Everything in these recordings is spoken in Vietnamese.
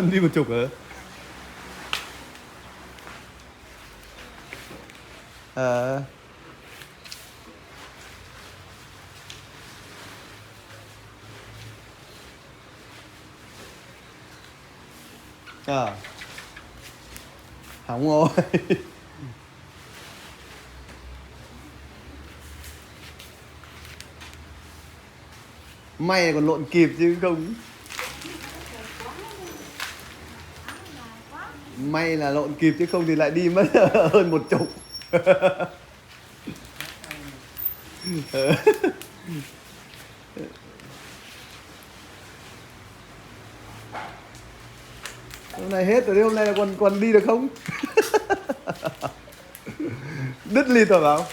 Đi một chục hả? Ờ. À. Hỏng rồi. May là còn lộn kịp chứ không. May là lộn kịp chứ không thì lại đi mất hơn một chục. Hôm nay hết rồi đấy, hôm nay là còn đi được không? Đứt lịt rồi bảo.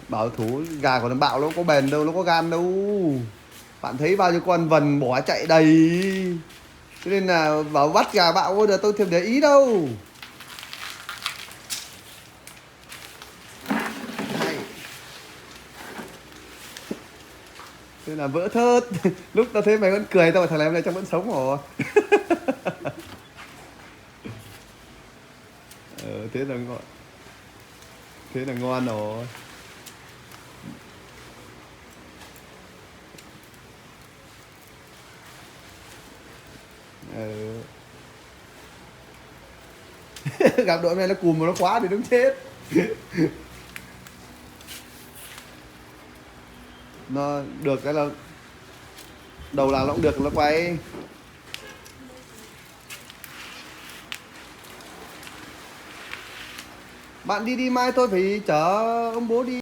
Bảo thủ gà của nó bạo, nó có bền đâu, nó có gan đâu. Bạn thấy bao nhiêu con vần bỏ chạy đầy. Cho nên là bảo bắt gà bạo bây giờ tôi thèm để ý đâu. Hay. Thế là vỡ thớt. Lúc tao thấy mày vẫn cười, tao bảo thằng này hôm nay trong vẫn sống rồi. Thế là ngon. Thế là ngon rồi. Gặp đội này nó cùm mà nó khóa thì đúng chết. Nó được cái là đầu nào nó cũng được, nó quay. Bạn đi mai tôi phải chở ông bố đi.